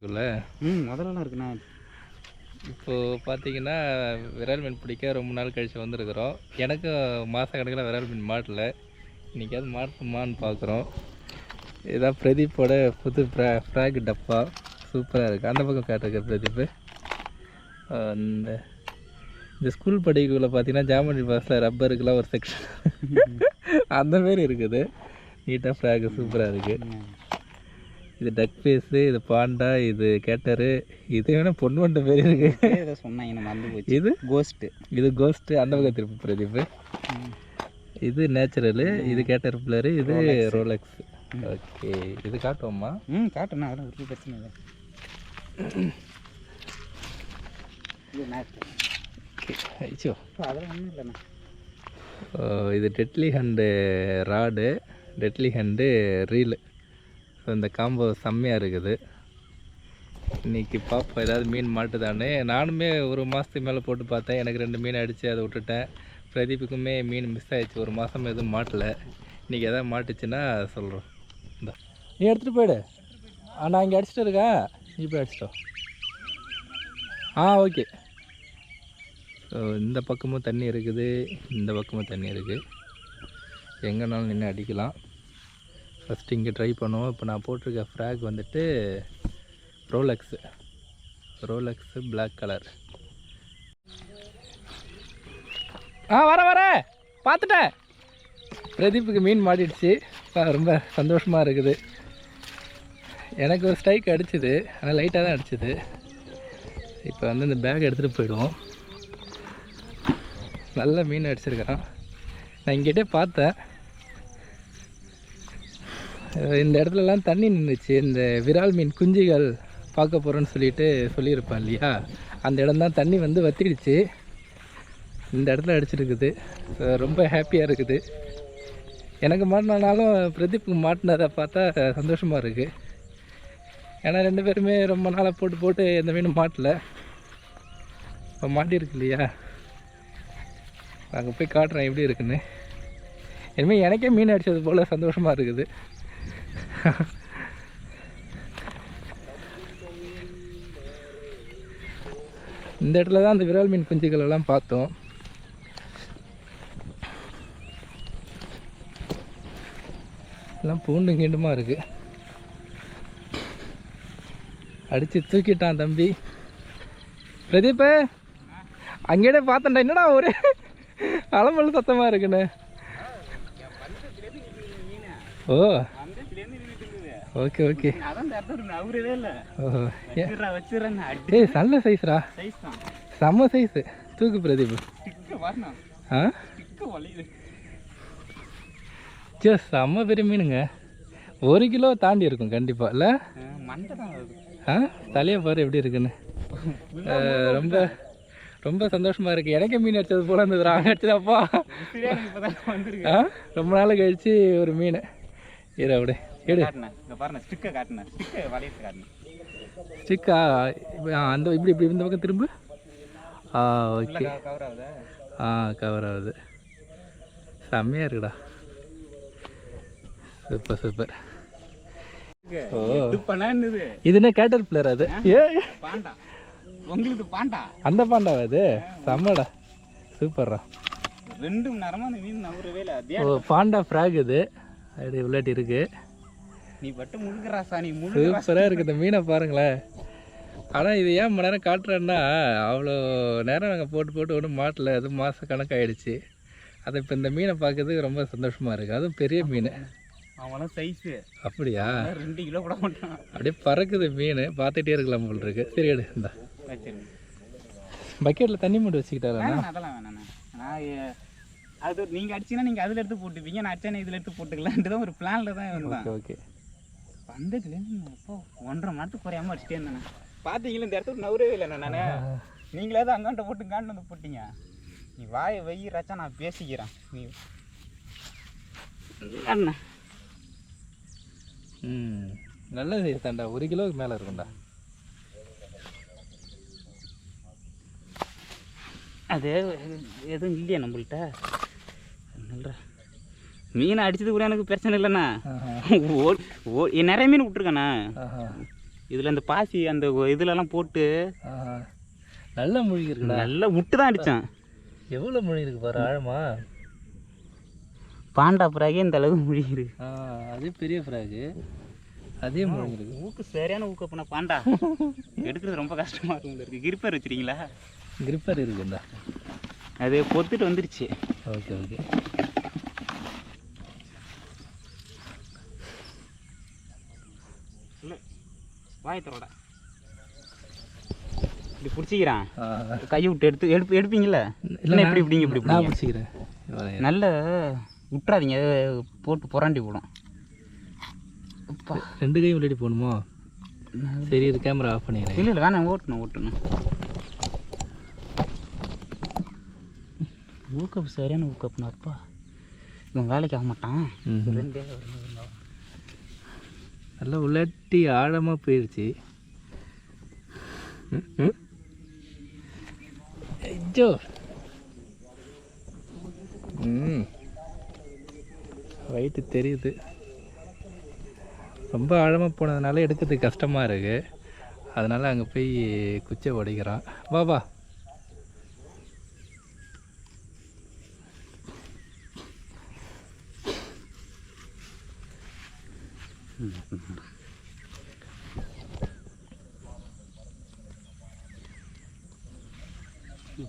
முதல்லலாம் இருக்குண்ணா. இப்போது பார்த்தீங்கன்னா விரால் மீன் பிடிக்க ரொம்ப நாள் கழித்து வந்திருக்கிறோம். எனக்கும் மாத கணக்கில் விரால் மீன் மாட்டல. இன்றைக்காவது மாட்டுமான்னு பார்க்குறோம். இதான் பிரதீப்போட புது ஃப்ராக் டப்பா சூப்பராக இருக்குது. அந்த பக்கம் காட்டுருக்கு பிரதீப். இந்த ஸ்கூல் படிக்கக்குள்ளே பார்த்தீங்கன்னா ஜாமெட்ரி பாக்ஸில் ரப்பருக்குலாம் ஒரு செக்ஷன் அந்தமாரி இருக்குது. நீட்டாக ஃப்ராக் சூப்பராக இருக்குது. இது டக் ஃபேஸு, இது பாண்டா, இது கேட்டரு, இது வேணால் பொண்ணு வண்ட பேர் இருக்குது. ஏதோ சொன்னாங்க மறந்து போச்சு. இது கோஸ்ட்டு. இது கோஸ்ட்டு. அந்த பக்கம் திருப்பி பிரதீப். இது நேச்சுரலு, இது கேட்டர் பிளரு, இது ரோலெக்ஸ். ஓகே, இது காட்டுவோம்மா? காட்டுண்ணா, அதெல்லாம் ஒரு பிரச்சனை இல்லை. இது நேச்சுரல். ஐயோ, அதெல்லாம் ஒன்றும் இல்லைண்ணா. இது deadly hand rod, deadly hand reel. So இந்த காம்போ செம்மையாக இருக்குது. இன்றைக்கி பார்ப்போம் ஏதாவது மீன் மாட்டுதானே. நானுமே ஒரு மாதத்துக்கு மேலே போட்டு பார்த்தேன். எனக்கு 2 மீன் அடித்து அதை விட்டுட்டேன். பிரதீப்புக்குமே மீன் மிஸ் ஆகிடுச்சு. ஒரு மாதம் எதுவும் மாட்டலை. இன்றைக்கி எதாவது மாட்டுச்சுன்னா சொல்கிறோம். இந்த நீ எடுத்துகிட்டு போயிடு. நான் இங்கே அடிச்சுட்டு இருக்கேன், நீ போய் அடிச்சிட்டோம். ஓகே. ஸோ இந்த பக்கமும் தண்ணி இருக்குது, இந்த பக்கமும் தண்ணி இருக்குது. எங்கேனாலும் நின்று அடிக்கலாம். ஃபஸ்ட்டு இங்கே ட்ரை பண்ணுவோம். இப்போ நான் போட்டிருக்க ஃப்ராக் வந்துட்டு ரோலெக்ஸு பிளாக் கலர். வர பார்த்துட்டேன். பிரதீப்புக்கு மீன் மாட்டிடுச்சு. ரொம்ப சந்தோஷமாக இருக்குது. எனக்கு ஒரு ஸ்ட்ரைக் அடிச்சுது, ஆனால் லைட்டாக தான் அடிச்சுது. இப்போ வந்து இந்த பேக் எடுத்துகிட்டு போயிடுவோம். நல்ல மீன் அடிச்சிருக்கான். நான் இங்கிட்டே பார்த்தேன். இந்த இடத்துலலாம் தண்ணி நின்றுச்சு. இந்த விரால் மீன் குஞ்சுகள் பார்க்க போகிறோன்னு சொல்லியிருப்பான் இல்லையா, அந்த இடம் தான் தண்ணி வந்து வத்திடுச்சு. இந்த இடத்துல அடிச்சிருக்குது. ரொம்ப ஹாப்பியாக இருக்குது. எனக்கு மாட்டினாலும் பிரதீப்புக்கு மாட்டினதை பார்த்தா சந்தோஷமாக இருக்குது. ஏன்னா 2 பேருமே ரொம்ப நாளாக போட்டு எந்த மீனும் மாட்டலை. இப்போ மாட்டியிருக்கு இல்லையா, அங்கே போய் காட்டுறேன் எப்படி இருக்குன்னு. இனிமேல் எனக்கே மீன் அடித்தது போல் சந்தோஷமாக இருக்குது. இந்த இடத்துல தான் அந்த விரால் மீன் குஞ்சுகள் எல்லாம் பார்த்தோம். எல்லாம் பூண்டு கீண்டுமா இருக்கு. அடிச்சு தூக்கிட்டான் தம்பி. பிரதீப் அங்கேயே பார்த்தேன்டா. என்னடா ஒரு அலம்பல் சத்தமாக இருக்குண்ணே. ஓ ஓகே. நல்ல சைஸ்ரா, செம்ம சைஸு. தூக்கு பிரதீப். செம்ம பெரிய மீனுங்க. 1 கிலோ தாண்டி இருக்கும் கண்டிப்பாக இல்லை? தலையை பாரு எப்படி இருக்குன்னு. ரொம்ப ரொம்ப சந்தோஷமாக இருக்குது. எனக்கே மீன் அடித்தது போல இருந்தது. அடிச்சதாப்பா ரொம்ப நாள் கழிச்சு ஒரு மீன். அப்படியே எடு. ஸ்டிக்கா? அந்த இப்படி இந்த பக்கம் திரும்ப. ஓகே. கவர் ஆகுது. செம்மையாக இருக்குடா. சூப்பர். இது என்ன கேட்டர் பிளேயர்? அது உங்களுக்கு பாண்டா. அந்த பாண்டாவா? அது செம்மடா, சூப்பர்ரா. 2 மணி நேரமா அந்த மீன் நவரவே இல்லை. பாண்டா ஃப்ராக் இது. அப்படி உள்ளாட்டி இருக்கு. நீ பட்டு முழுகிறா சாணி. சூப்பராக இருக்குது இந்த மீனை பாருங்களேன். ஆனால் இது ஏன் மணி நேரம் காட்டுறேன்னா, அவ்வளோ நேரம் நாங்கள் போட்டு ஒன்றும் மாட்டல. அது மாத கணக்காயிடுச்சு. அது இப்போ இந்த மீனை பார்க்கறதுக்கு ரொம்ப சந்தோஷமாக இருக்குது. அதுவும் பெரிய மீன். அவனும் சைஸு. அப்படியா? 2 கிலோ கூட மாட்டான். அப்படியே பறக்குது மீன். பார்த்துட்டே இருக்கலாம் போல் இருக்கு. சரி எடு. இந்த பக்கெட்டில் தண்ணி மட்டும் வச்சுக்கிட்டாரா? அதெல்லாம் வேணாண்ணா. அது நீங்கள் அடிச்சிங்கன்னா நீங்கள் அதில் எடுத்து போட்டுப்பீங்க. நான் அடிச்சா இதில் எடுத்து போட்டுக்கலான்ட்டு தான் ஒரு பிளானில் தான் இருந்தேன். ஓகே. வந்ததுலேருந்து அப்போ 1.5 மணி நேரத்துக்கு குறையாமல் அடிச்சிட்டே இருந்தேன். பார்த்தீங்களா இந்த இடத்துக்கு நவரவே இல்லைண்ணா. நான் நீங்களே தான் அங்காண்ட போட்டு காண்டு வந்து போட்டீங்க. நீ வாயை வையிறாச்சா நான் பேசிக்கிறேன். நீ அண்ணா நல்ல சைஸ் தான்டா. 1 கிலோவுக்கு மேலே இருக்கும்டா. அது எதுவும் இல்லையா நம்மள்கிட்ட? நல்ல மீனை அடிச்சது கூட எனக்கு பிரச்சனை இல்லைண்ணா. நிறைய மீன் விட்டுருக்கண்ணா. இதில் இந்த பாசி அந்த இதுலலாம் போட்டு நல்லா மொழி இருக்குடா. நல்லா விட்டு தான் அடித்தான். எவ்வளோ மொழி இருக்கு பாரு ஆழமா. பாண்டா ஃப்ராகே இந்த அளவுக்கு மொழி இருக்கு. அதே பெரிய ஃப்ராகு அதே மொழி இருக்கு. ஊக்கு சரியான ஊக்கு அப்போ பாண்டா எடுக்கிறது ரொம்ப கஷ்டமாக இருக்கும். இருக்குது கிரிப்பர் வச்சுருக்கீங்களா? கிரிப்பர் இருக்குண்டா. அது பொத்துட்டு வந்துருச்சு. Okay okay. இல்லை வாயத்தரோட இப்படி பிடிச்சிக்கிறான். கையை விட்டு எடுப்பீங்கல்ல? இல்லை இப்படி இப்படிங்க இப்படி நான் பிடிச்சிக்கிறேன். நல்ல விட்டுறாதீங்க, போட்டு புறாண்டி போடும். ரெண்டு கையும் விளையாடி போகணுமோ? சரி இது கேமரா ஆஃப் பண்ணிடுறேன். இல்லை இல்லை வேணாம், ஓட்டணும். ஊக்கப்பு சரியான ஊக்கப்புனா அப்பா இவன் வேலைக்கு ஆக மாட்டான். நல்லா உள்ளாட்டி ஆழமாக போயிடுச்சு. ஐயோ வயிற்று தெரியுது. ரொம்ப ஆழமாக போனதுனால எடுக்கிறதுக்கு கஷ்டமாக இருக்குது. அதனால் அங்கே போய் குச்சை உடைக்கிறான். வா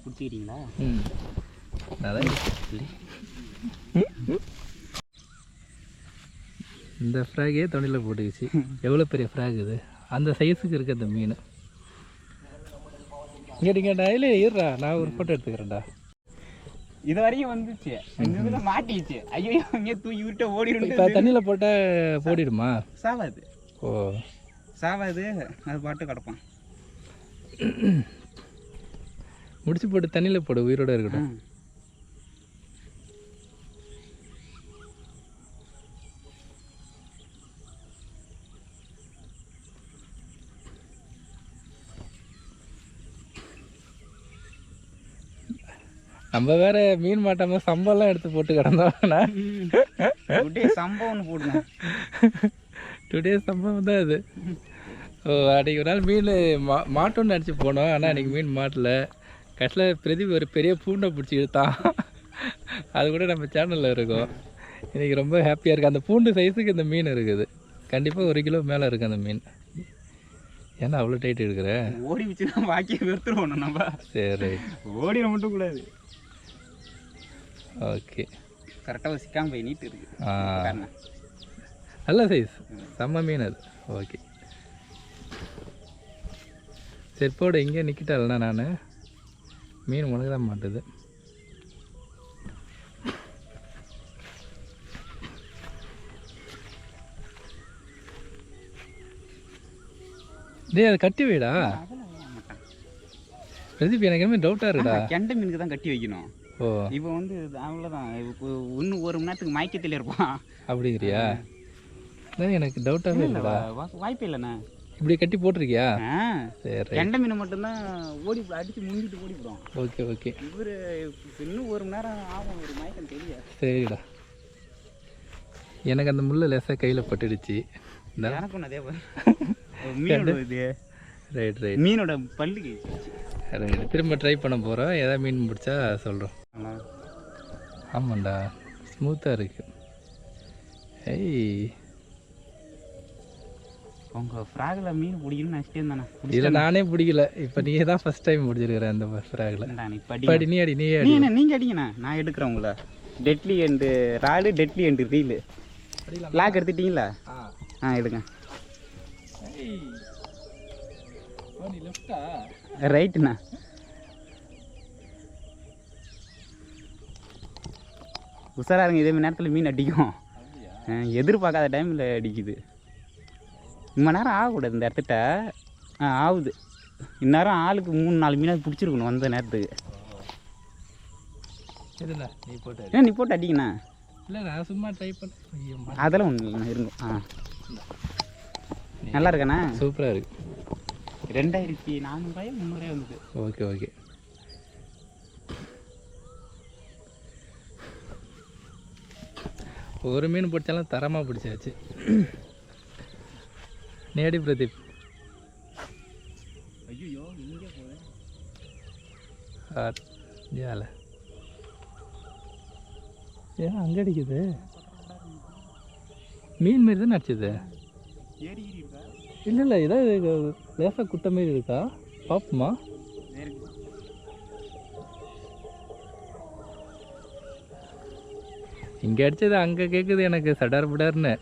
பிடிச்சிக்கிறீங்களா? அதான் இந்த ஃப்ராகே தொண்டியில் போட்டுக்கிச்சு. எவ்வளோ பெரிய ஃப்ராக் இது, அந்த சைஸுக்கு இருக்குது அந்த மீன். கேட்டீங்கடா இல்லை இருடா, நான் ஒரு ஃபோட்டோ எடுத்துக்கிறேன்டா. இது வரையும் வந்துச்சு, மாட்டிச்சு. ஐயோ இங்கே தூக்கி விட்டு ஓடிடும். இப்போ தண்ணியில் போட்டால் போடிடுமா? சாவாது. ஓ சாவாது, அது பாட்டு கிடப்பான். முடிச்சு போட்டு தண்ணியில் போடு, உயிரோடு இருக்கட்டும். நம்ம வேற மீன் மாட்டாம சம்பளம் எடுத்து போட்டு கிடந்தோம்னா சம்பவம் போடுங்க. டுடே சம்பவம் தான் இது. ஓ அன்றைக்கி ஒரு நாள் மீன் மாட்டோன்னு நினச்சி போனோம். ஆனால் அன்றைக்கி மீன் மாட்டல. கடைசியில் பிரதீப் ஒரு பெரிய பூண்டை பிடிச்சி இழுத்தான். அது கூட நம்ம சேனலில் இருக்கும். இன்றைக்கி ரொம்ப ஹாப்பியாக இருக்குது. அந்த பூண்டு சைஸுக்கு இந்த மீன் இருக்குது. கண்டிப்பாக 1 கிலோ மேலே இருக்குது அந்த மீன். ஏன்னா அவ்வளோ டைட் எடுக்கிற? ஓடி வச்சுன்னா பாக்கி வெறுத்துருவோம் நம்ம. சரி ஓடிட மட்டும் கூடாது. ஓகே கரெக்டாக சிக்காம போய் நீட்டு இருக்குது. நல்ல சைஸ், செம்ம மீன் அது. ஓகே சரி போடு. இங்கே நிற்கிட்டாலண்ணா நான் மீன் உனக்கு தான் மாட்டுது. டேய் அது கட்டி வைடா பிரதீப். எனக்கு என்ன டவுட்டாக இருக்குடா. கெண்டை மீனுக்கு தான் கட்டி வைக்கணும். ஓ இப்போ வந்து அவ்வளோதான், இன்னும் 1 மணி நேரத்துக்கு மயக்கத்தில் இருப்பான். அப்படிங்கிறியா? எனக்கு டவுட்டாகவே இல்லைடா. வாய்ப்பே இல்லைண்ணா. இப்படி கட்டி போட்டிருக்கியா? சரி கெண்டை மீன் மட்டும்தான் ஓடி அடித்து முங்கிட்டு ஓடிவிடும். Okay okay. இவர் இன்னும் 1 மணி நேரம் ஆகும், ஒரு மயக்கம் தெரியாது. சரிடா. எனக்கு அந்த முள்ளை லேசாக கையில் பட்டுடுச்சு. எனக்கும் அதே மீனோட இது ரைட் ரைட். மீனோட பல்லுக்கு ரைட். திரும்ப ட்ரை பண்ண போகிறோம். ஏதாவது மீன் பிடிச்சா சொல்கிறோம். ஆமாண்டா ஸ்மூத்தாக இருக்குது. ஏய் உங்கள் ஃப்ராகில் மீன் பிடிக்கணும்னு நினச்சிட்டே இருந்தானே. இல்லை நானே பிடிக்கல. இப்போ நீயே தான் ஃபஸ்ட் டைம் பிடிச்சிருக்கிறேன் அந்த ஃப்ராகில். படி நீ அடி, நீங்கள் அடிங்கண்ணா, நான் எடுக்கிறேன் உங்களை. Deadly and rod, deadly and reel. Lock எடுத்துட்டிங்களா? எடுங்க. ரைட்டுண்ணா. உஷாரா இருங்க, இதே நேரத்தில் மீன் அடிக்கும். எதிர்பார்க்காத டைமில் அடிக்குது. இம்ம நேரம் ஆகக்கூடாது இந்த இடத்துட்ட. ஆகுது. இந்நேரம் ஆளுக்கு 3-4 மீனாக பிடிச்சிருக்கணும் வந்த நேரத்துக்கு. நீ போட்டு ஏன் நீ போட்டு அடிக்கண்ணா? இல்லை நான் சும்மா ட்ரை பண்ண. அதெல்லாம் ஒன்றும் இல்லைண்ணா, இருங்க. நல்லா இருக்கண்ணா. சூப்பராக இருக்குது. 2400 300 வந்தது. Okay okay. ஒரு மீன் பிடிச்சாலும் தரமாக பிடிச்சாச்சு. நேடி பிரதீப் ஐயோ எங்கே போகுது ஏல ஏன் அங்கே அடிக்குது மீன் மாரி தான் அடிச்சது ஏறி இருக்கா இல்லை இல்லை ஏதாவது லேசாக குட்ட மாரி இருக்கா பார்ப்போமா இங்கே அடிச்சது அங்கே கேட்குது எனக்கு சடார் புடார்னு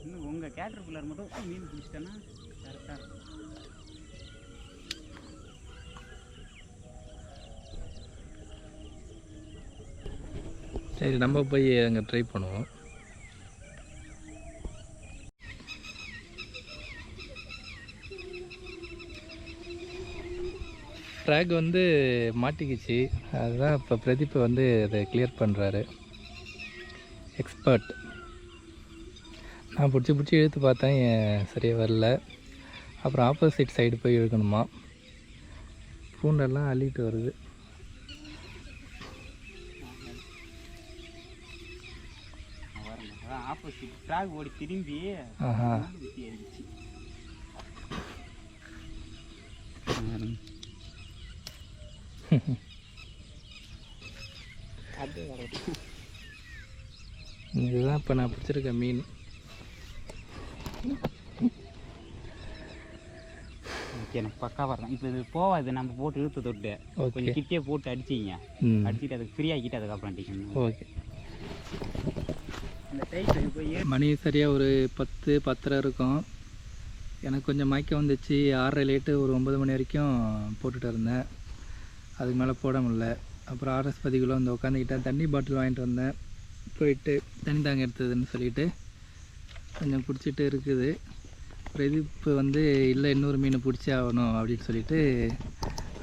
இன்னும் உங்கள் கேட்டர்பில்லர் மட்டும் மீன் பிடிச்சிட்டேன்னா கரெக்டாக இருக்கும். சரி நம்ம போய் அங்கே ட்ரை பண்ணுவோம். ஃப்ராக் வந்து மாட்டிக்கிச்சு, அதுதான் இப்போ பிரதீப் வந்து அதை கிளியர் பண்ணுறாரு. எக்ஸ்பர்ட். நான் பிடிச்சி இழுத்து பார்த்தேன், சரியாக வரல. அப்புறம் ஆப்போசிட் சைடு போய் இழுக்கணுமா, பூண்டெல்லாம் அள்ளிட்டு வருது. ஆப்போசிட் ஃப்ராக் ஓடி திரும்பி இதுதான் இப்போ நான் பிடிச்சிருக்க மீன். ஓகே, எனக்கு பக்கா வரலாம். இப்போ இது போவாது, நம்ம போட்டு இழுத்து தொட்டு கொஞ்சம் கிட்டே போட்டு அடிச்சிங்க, அடிச்சுட்டு அதுக்கு ஃப்ரீ ஆக்கிட்டு அதுக்கப்புறம் அடிக்கணும். ஓகே. இந்த டைப் போய் மணி சரியாக ஒரு 10-10:30 இருக்கும். எனக்கு கொஞ்சம் மயக்கம் வந்துச்சு. 6:30 லேட்டு ஒரு 9 மணி வரைக்கும் போட்டுகிட்டு இருந்தேன். அதுக்கு மேலே போட முடில. அப்புறம் ஆர்எஸ் பதிக்குள்ளே வந்து உட்காந்துக்கிட்டேன். தண்ணி பாட்டில் வாங்கிட்டு வந்தேன். போயிட்டு தண்ணி தாங்க எடுத்ததுன்னு சொல்லிவிட்டு கொஞ்சம் பிடிச்சிட்டு இருக்குது. பிரதீப் வந்து இல்லை இன்னொரு மீன் பிடிச்சி ஆகணும் அப்படின்னு சொல்லிட்டு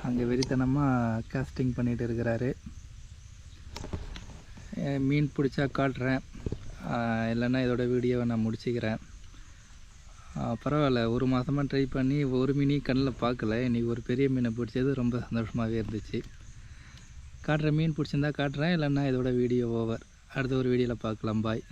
அங்கே வெறித்தனமாக காஸ்டிங் பண்ணிகிட்டு இருக்கிறாரு. மீன் பிடிச்சா காட்டுறேன், இல்லைன்னா இதோட வீடியோவை நான் முடிச்சுக்கிறேன். பரவாயில்ல, ஒரு மாதமாக ட்ரை பண்ணி ஒரு மீனையும் கண்ணில் பார்க்கல. இன்றைக்கி ஒரு பெரிய மீனை பிடிச்சது ரொம்ப சந்தோஷமாகவே இருந்துச்சு. காட்டுற மீன் பிடிச்சிருந்தா காட்டுறேன், இல்லைன்னா இதோட வீடியோ ஓவர். அடுத்த ஒரு வீடியோவில் பார்க்கலாம். பாய்.